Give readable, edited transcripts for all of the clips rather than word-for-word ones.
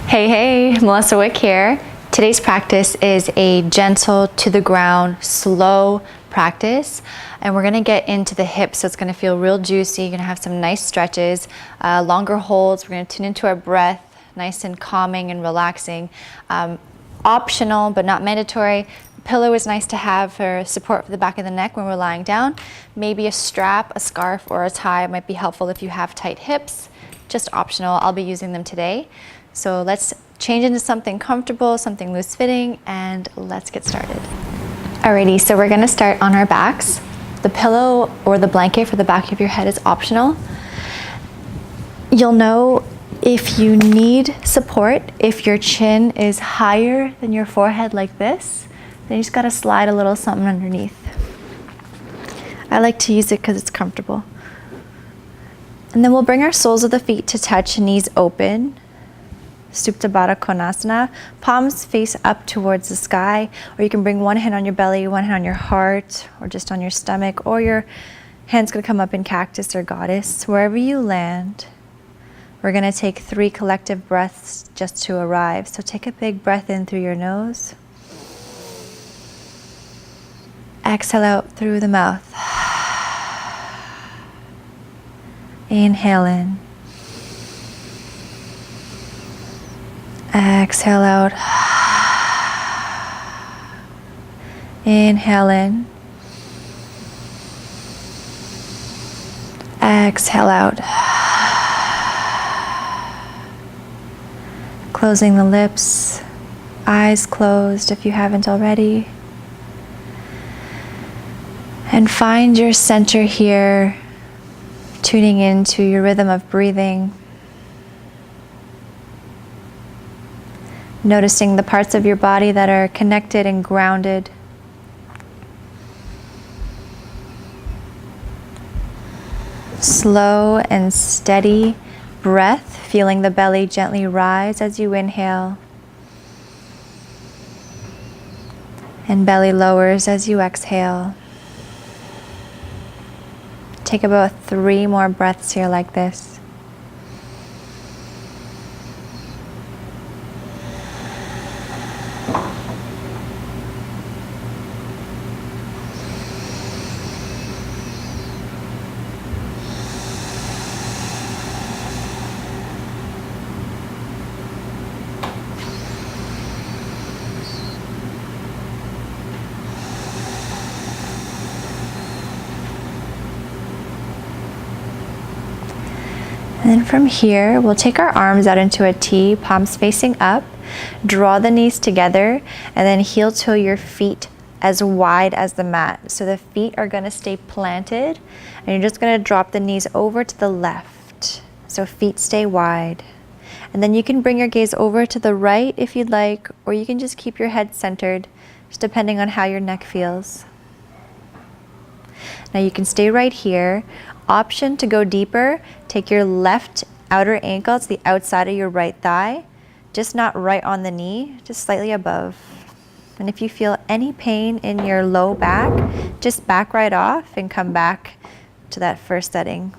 Hey, Melissa Wick here. Today's practice is a gentle to the ground, slow practice. And we're gonna get into the hips, so it's gonna feel real juicy. You're gonna have some nice stretches, longer holds. We're gonna tune into our breath, nice and calming and relaxing. Optional, but not mandatory. Pillow is nice to have for support for the back of the neck when we're lying down. Maybe a strap, a scarf, or a tie might be helpful if you have tight hips. Just optional. I'll be using them today. So let's change into something comfortable, something loose fitting, and let's get started. Alrighty, so we're gonna start on our backs. The pillow or the blanket for the back of your head is optional. You'll know if you need support, if your chin is higher than your forehead like this, then you just gotta slide a little something underneath. I like to use it because it's comfortable. And then we'll bring our soles of the feet to touch, knees open. Supta Baddha Konasana, palms face up towards the sky, or you can bring one hand on your belly, one hand on your heart, or just on your stomach, or your hand's gonna come up in cactus or goddess. Wherever you land, we're gonna take 3 collective breaths just to arrive. So take a big breath in through your nose. Exhale out through the mouth. Inhale in. Exhale out. Inhale in. Exhale out. Closing the lips, eyes closed if you haven't already. And find your center here, tuning into your rhythm of breathing. Noticing the parts of your body that are connected and grounded. Slow and steady breath, feeling the belly gently rise as you inhale. And belly lowers as you exhale. Take about 3 more breaths here like this. And then from here, we'll take our arms out into a T, palms facing up, draw the knees together, and then heel toe your feet as wide as the mat. So the feet are gonna stay planted, and you're just gonna drop the knees over to the left. So feet stay wide. And then you can bring your gaze over to the right if you'd like, or you can just keep your head centered, just depending on how your neck feels. Now you can stay right here. Option to go deeper, take your left outer ankle to the outside of your right thigh, just not right on the knee, just slightly above. And if you feel any pain in your low back, just back right off and come back to that first setting.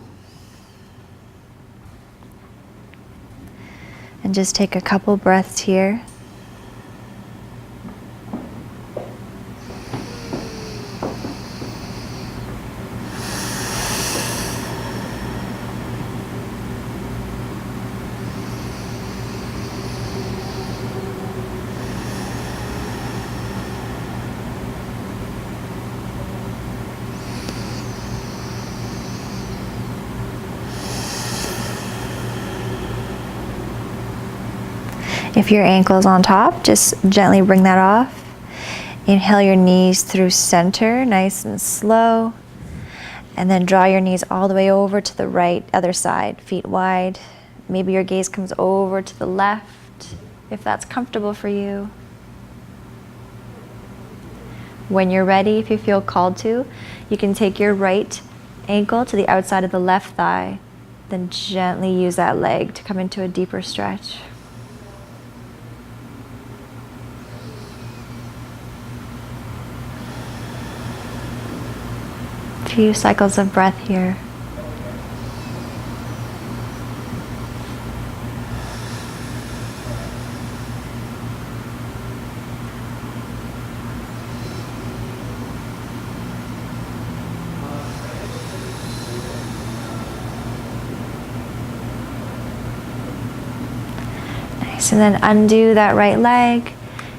And just take a couple breaths here. If your ankle's on top, just gently bring that off. Inhale your knees through center, nice and slow. And then draw your knees all the way over to the right, other side, feet wide. Maybe your gaze comes over to the left, if that's comfortable for you. When you're ready, if you feel called to, you can take your right ankle to the outside of the left thigh, then gently use that leg to come into a deeper stretch. Few cycles of breath here. So then undo that right leg.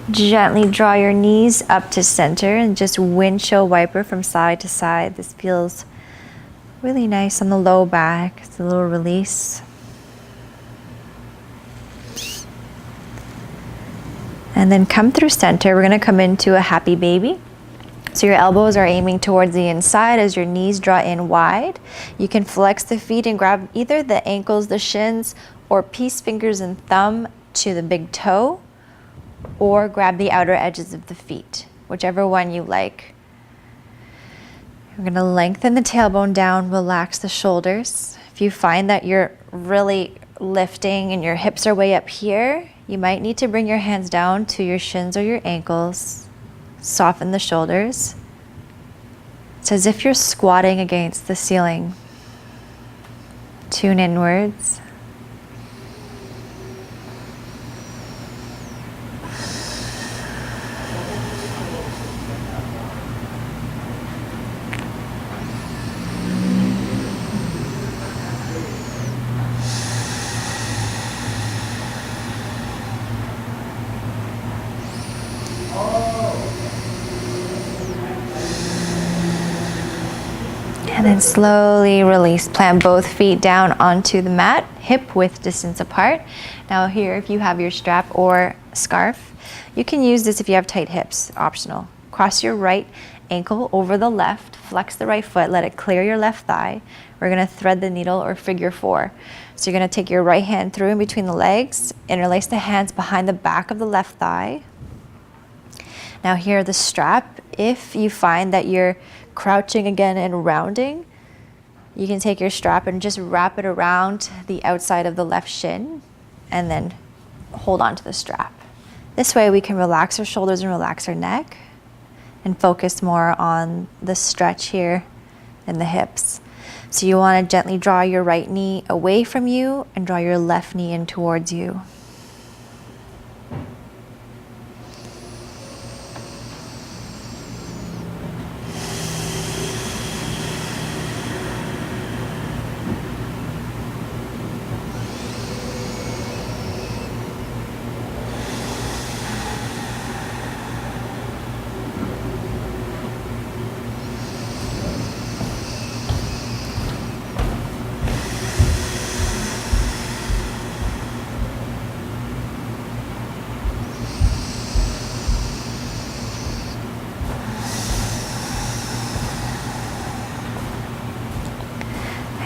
Gently draw your knees up to center and just windshield wiper from side to side. This feels really nice on the low back. It's a little release. And then come through center. We're going to come into a happy baby. So your elbows are aiming towards the inside as your knees draw in wide. You can flex the feet and grab either the ankles, the shins, or piece fingers and thumb to the big toe, or grab the outer edges of the feet, whichever one you like. We're going to lengthen the tailbone down, relax the shoulders. If you find that you're really lifting and your hips are way up here, you might need to bring your hands down to your shins or your ankles. Soften the shoulders. It's as if you're squatting against the ceiling. Tune inwards. And then slowly release. Plant both feet down onto the mat, hip width distance apart. Now here, if you have your strap or scarf, you can use this if you have tight hips, optional. Cross your right ankle over the left, flex the right foot, let it clear your left thigh. We're gonna thread the needle or figure 4. So you're gonna take your right hand through in between the legs, interlace the hands behind the back of the left thigh. Now here, the strap, if you find that you're crouching again and rounding, you can take your strap and just wrap it around the outside of the left shin and then hold on to the strap. This way we can relax our shoulders and relax our neck and focus more on the stretch here in the hips. So you want to gently draw your right knee away from you and draw your left knee in towards you.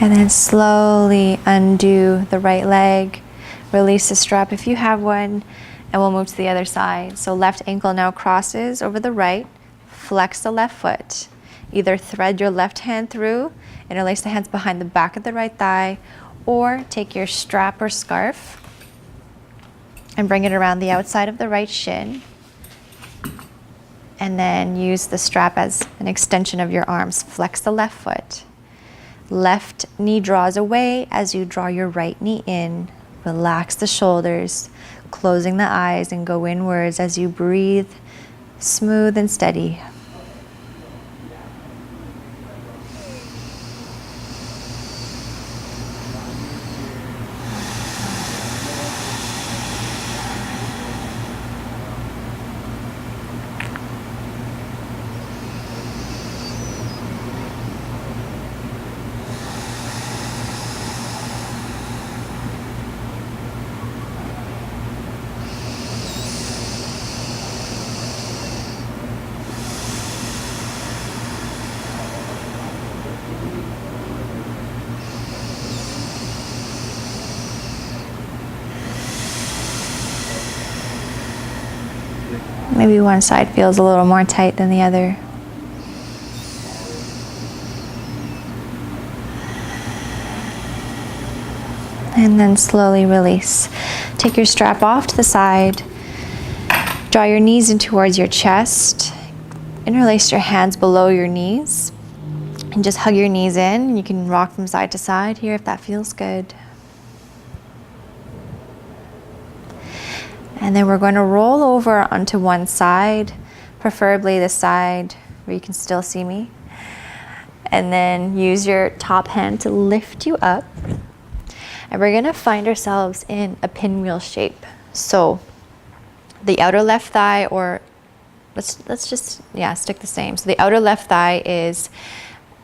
And then slowly undo the right leg, release the strap if you have one, and we'll move to the other side. So left ankle now crosses over the right, flex the left foot. Either thread your left hand through, interlace the hands behind the back of the right thigh, or take your strap or scarf and bring it around the outside of the right shin. And then use the strap as an extension of your arms. Flex the left foot. Left knee draws away as you draw your right knee in. Relax the shoulders, closing the eyes, and go inwards as you breathe, smooth and steady. Maybe one side feels a little more tight than the other. And then slowly release. Take your strap off to the side. Draw your knees in towards your chest. Interlace your hands below your knees. And just hug your knees in. You can rock from side to side here if that feels good. And then we're going to roll over onto one side, preferably the side where you can still see me. And then use your top hand to lift you up. And we're going to find ourselves in a pinwheel shape. So the outer left thigh, or let's just, yeah, stick the same. So the outer left thigh is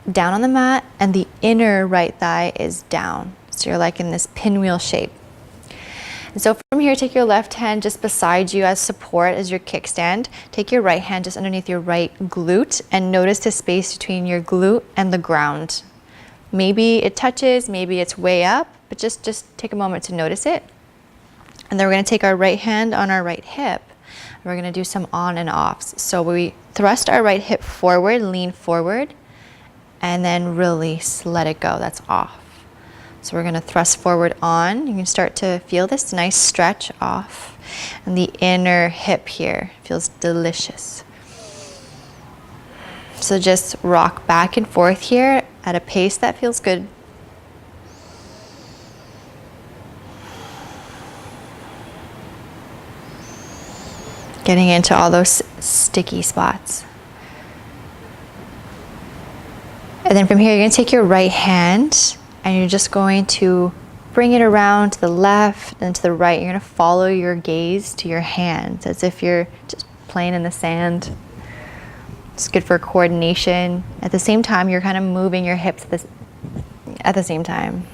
down on the mat and the inner right thigh is down. So you're like in this pinwheel shape. And so from here, take your left hand just beside you as support as your kickstand. Take your right hand just underneath your right glute and notice the space between your glute and the ground. Maybe it touches, maybe it's way up, but just take a moment to notice it. And then we're going to take our right hand on our right hip. We're going to do some on and offs. So we thrust our right hip forward, lean forward, and then release, let it go. That's off. So we're going to thrust forward on. You can start to feel this nice stretch off. And the inner hip here feels delicious. So just rock back and forth here at a pace that feels good. Getting into all those sticky spots. And then from here, you're going to take your right hand and you're just going to bring it around to the left and to the right. You're going to follow your gaze to your hands as if you're just playing in the sand. It's good for coordination. At the same time, you're kind of moving your hips at the same time.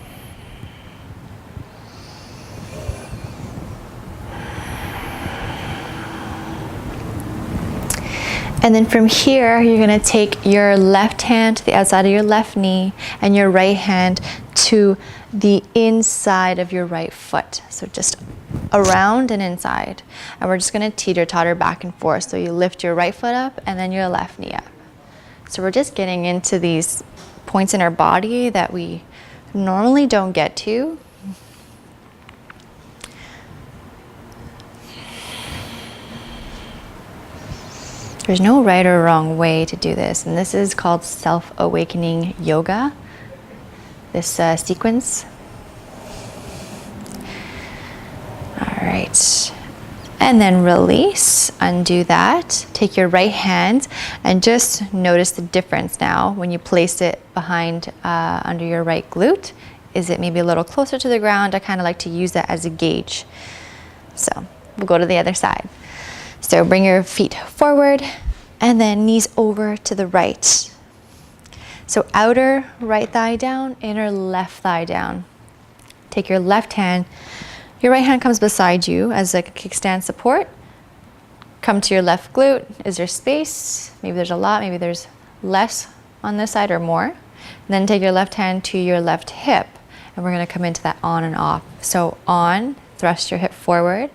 And then from here, you're going to take your left hand to the outside of your left knee and your right hand to the inside of your right foot. So just around and inside. And we're just going to teeter-totter back and forth. So you lift your right foot up and then your left knee up. So we're just getting into these points in our body that we normally don't get to. There's no right or wrong way to do this, and this is called self-awakening yoga, this sequence. All right, and then release, undo that. Take your right hand and just notice the difference now when you place it behind under your right glute. Is it maybe a little closer to the ground? I kind of like to use that as a gauge. So we'll go to the other side. So bring your feet forward and then knees over to the right. So outer right thigh down, inner left thigh down. Take your left hand, your right hand comes beside you as a kickstand support. Come to your left glute. Is there space? Maybe there's a lot, maybe there's less on this side or more. And then take your left hand to your left hip and we're gonna come into that on and off. So on, thrust your hip forward,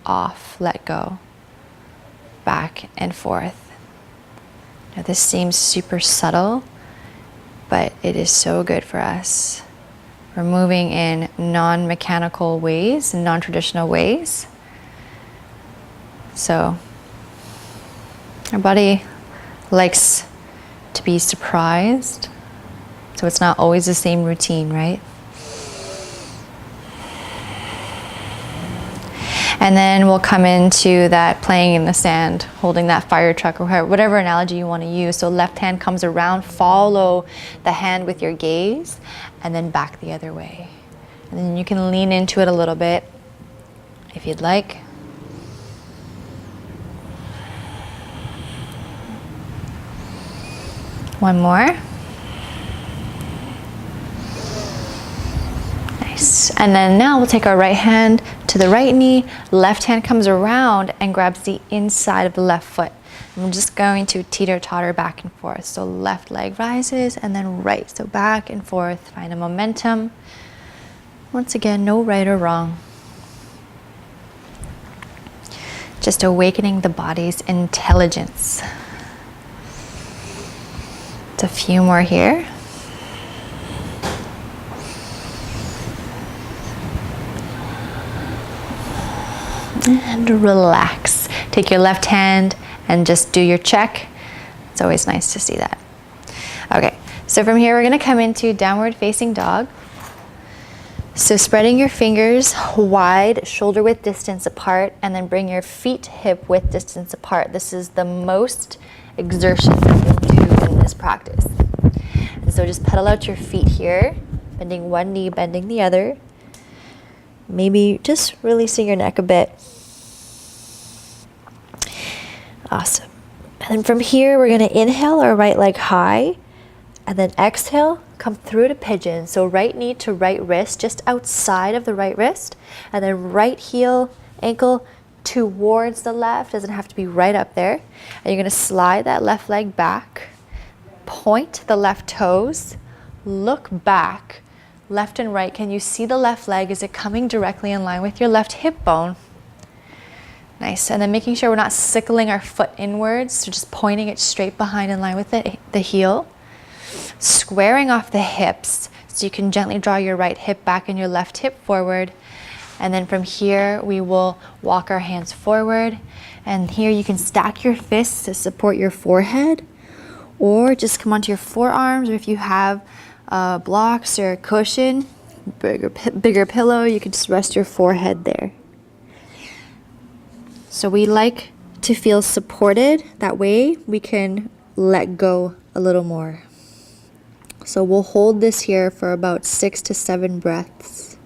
off, let go. Back and forth. Now this seems super subtle, but it is so good for us. We're moving in non-mechanical ways and non-traditional ways. So our body likes to be surprised. So it's not always the same routine, right? And then we'll come into that playing in the sand, holding that fire truck or whatever analogy you want to use. So left hand comes around, follow the hand with your gaze, and then back the other way. And then you can lean into it a little bit if you'd like. One more. Nice. And then now we'll take our right hand to the right knee, left hand comes around and grabs the inside of the left foot. And we're just going to teeter-totter back and forth. So left leg rises and then right. So back and forth, find a momentum. Once again, no right or wrong. Just awakening the body's intelligence. It's a few more here. And relax. Take your left hand and just do your check. It's always nice to see that. Okay, so from here we're gonna come into downward facing dog. So spreading your fingers wide, shoulder width distance apart, and then bring your feet hip width distance apart. This is the most exertion that you'll do in this practice. And so just pedal out your feet here, bending one knee, bending the other. Maybe just releasing your neck a bit. Awesome. And then from here, we're going to inhale our right leg high, and then exhale, come through to pigeon. So right knee to right wrist, just outside of the right wrist, and then right heel, ankle towards the left, doesn't have to be right up there. And you're going to slide that left leg back, point the left toes, look back, left and right. Can you see the left leg? Is it coming directly in line with your left hip bone? Nice. And then making sure we're not sickling our foot inwards, so just pointing it straight behind in line with the heel. Squaring off the hips, so you can gently draw your right hip back and your left hip forward. And then from here, we will walk our hands forward. And here you can stack your fists to support your forehead, or just come onto your forearms, or if you have blocks or a cushion, bigger pillow, you can just rest your forehead there. So we like to feel supported. That way we can let go a little more. So we'll hold this here for about 6 to 7 breaths.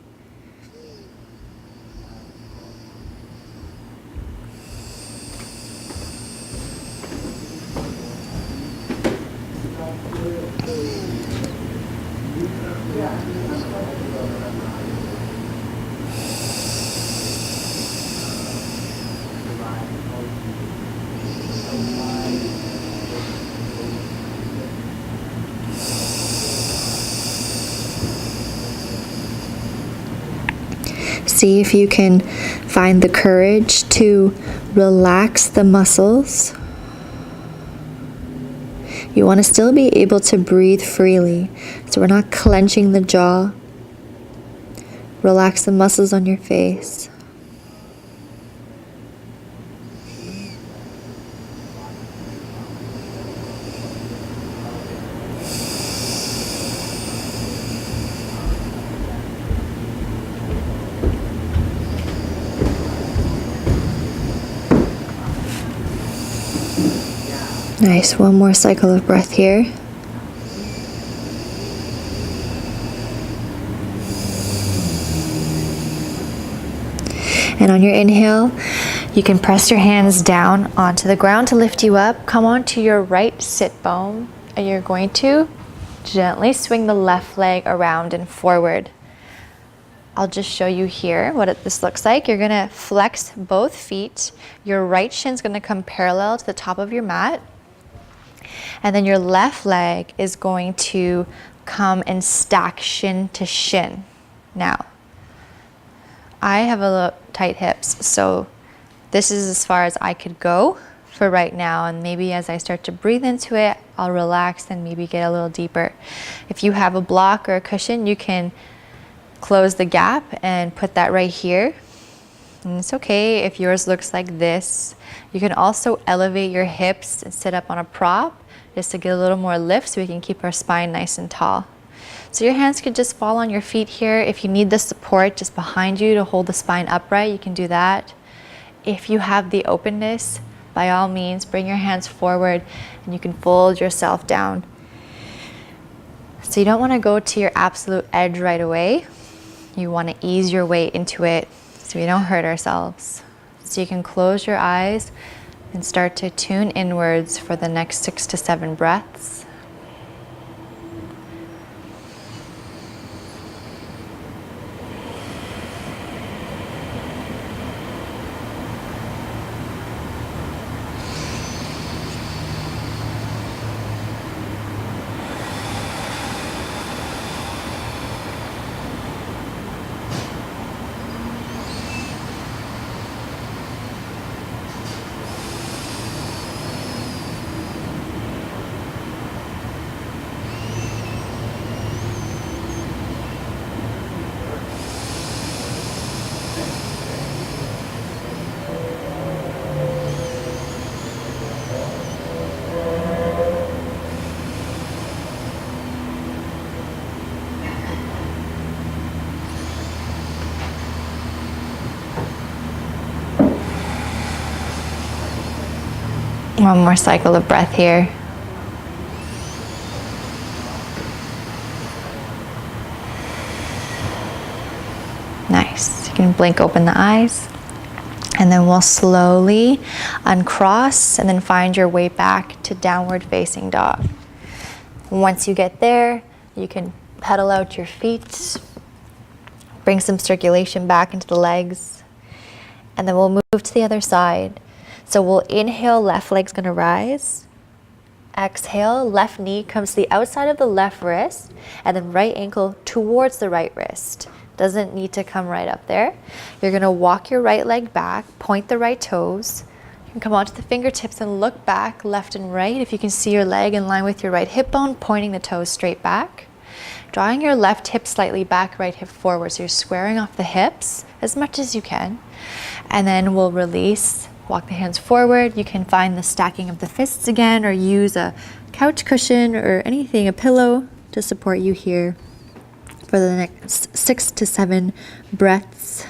See if you can find the courage to relax the muscles. You want to still be able to breathe freely, so we're not clenching the jaw. Relax the muscles on your face. Nice, one more cycle of breath here. And on your inhale, you can press your hands down onto the ground to lift you up. Come onto your right sit bone, and you're going to gently swing the left leg around and forward. I'll just show you here what this looks like. You're gonna flex both feet. Your right shin's gonna come parallel to the top of your mat. And then your left leg is going to come and stack shin to shin. Now, I have a little tight hips, so this is as far as I could go for right now. And maybe as I start to breathe into it, I'll relax and maybe get a little deeper. If you have a block or a cushion, you can close the gap and put that right here. And it's okay if yours looks like this. You can also elevate your hips and sit up on a prop just to get a little more lift so we can keep our spine nice and tall. So your hands could just fall on your feet here. If you need the support just behind you to hold the spine upright, you can do that. If you have the openness, by all means, bring your hands forward and you can fold yourself down. So you don't want to go to your absolute edge right away. You want to ease your way into it so we don't hurt ourselves. So you can close your eyes and start to tune inwards for the next 6 to 7 breaths. One more cycle of breath here. Nice. You blink open the eyes. And then we'll slowly uncross and then find your way back to downward facing dog. Once you get there, you can pedal out your feet, bring some circulation back into the legs, and then we'll move to the other side. So we'll inhale, left leg's gonna rise. Exhale, left knee comes to the outside of the left wrist, and then right ankle towards the right wrist. Doesn't need to come right up there. You're gonna walk your right leg back, point the right toes. You can come onto the fingertips and look back left and right. If you can see your leg in line with your right hip bone, pointing the toes straight back. Drawing your left hip slightly back, right hip forward. So you're squaring off the hips as much as you can. And then we'll release, walk the hands forward. You can find the stacking of the fists again, or use a couch cushion or anything, a pillow, to support you here for the next 6 to 7 breaths.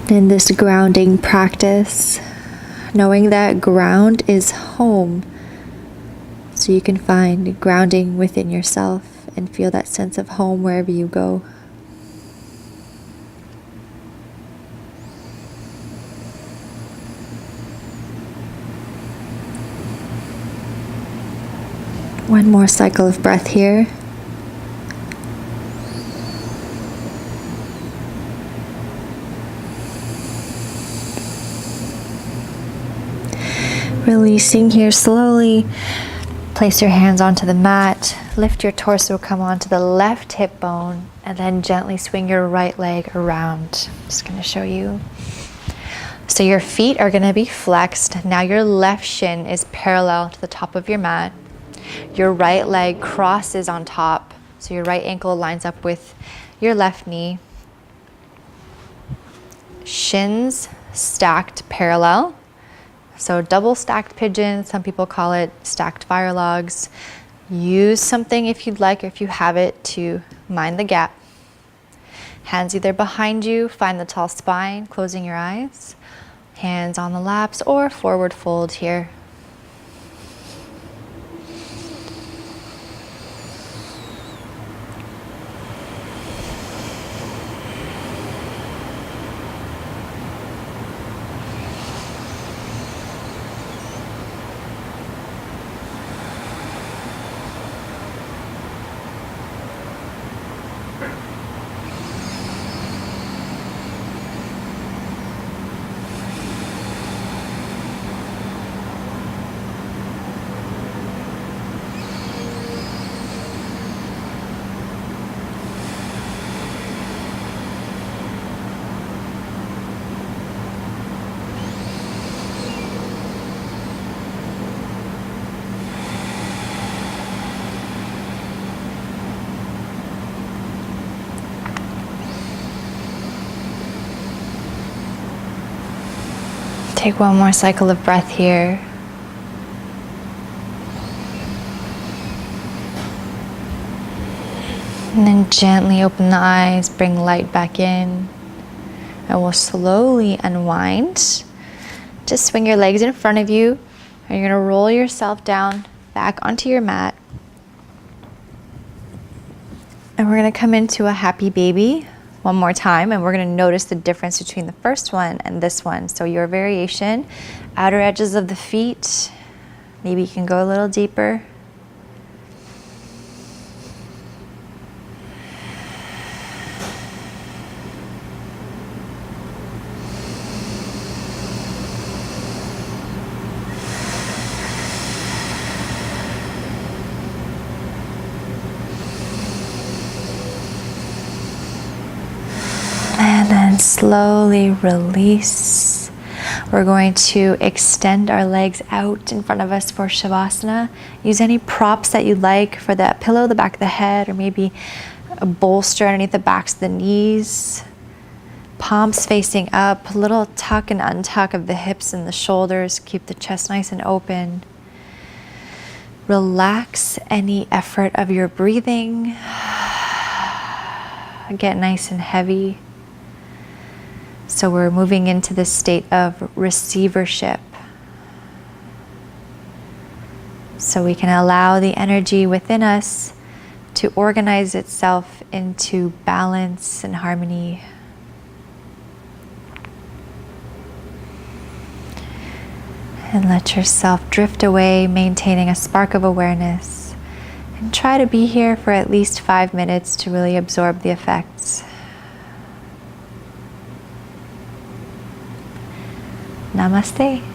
In this grounding practice, knowing that ground is home, so you can find grounding within yourself and feel that sense of home wherever you go. One more cycle of breath here. Releasing here slowly. Place your hands onto the mat. Lift your torso, come onto the left hip bone, and then gently swing your right leg around. I'm just going to show you. So your feet are going to be flexed. Now your left shin is parallel to the top of your mat. Your right leg crosses on top. So your right ankle lines up with your left knee. Shins stacked parallel. So double stacked pigeon, some people call it stacked fire logs. Use something if you'd like, or if you have it, to mind the gap. Hands either behind you, find the tall spine, closing your eyes. Hands on the laps or forward fold here. Take one more cycle of breath here. And then gently open the eyes, bring light back in. And we'll slowly unwind. Just swing your legs in front of you. And you're gonna roll yourself down back onto your mat. And we're gonna come into a happy baby one more time, and we're gonna notice the difference between the first one and this one. So your variation, outer edges of the feet, maybe you can go a little deeper. slowly release. We're going to extend our legs out in front of us for Savasana. Use any props that you like for that pillow, the back of the head, or maybe a bolster underneath the backs of the knees. Palms facing up, a little tuck and untuck of the hips and the shoulders. Keep the chest nice and open. Relax any effort of your breathing. Get nice and heavy. So we're moving into this state of receivership. So we can allow the energy within us to organize itself into balance and harmony. And let yourself drift away, maintaining a spark of awareness. And try to be here for at least 5 minutes to really absorb the effects. Namaste.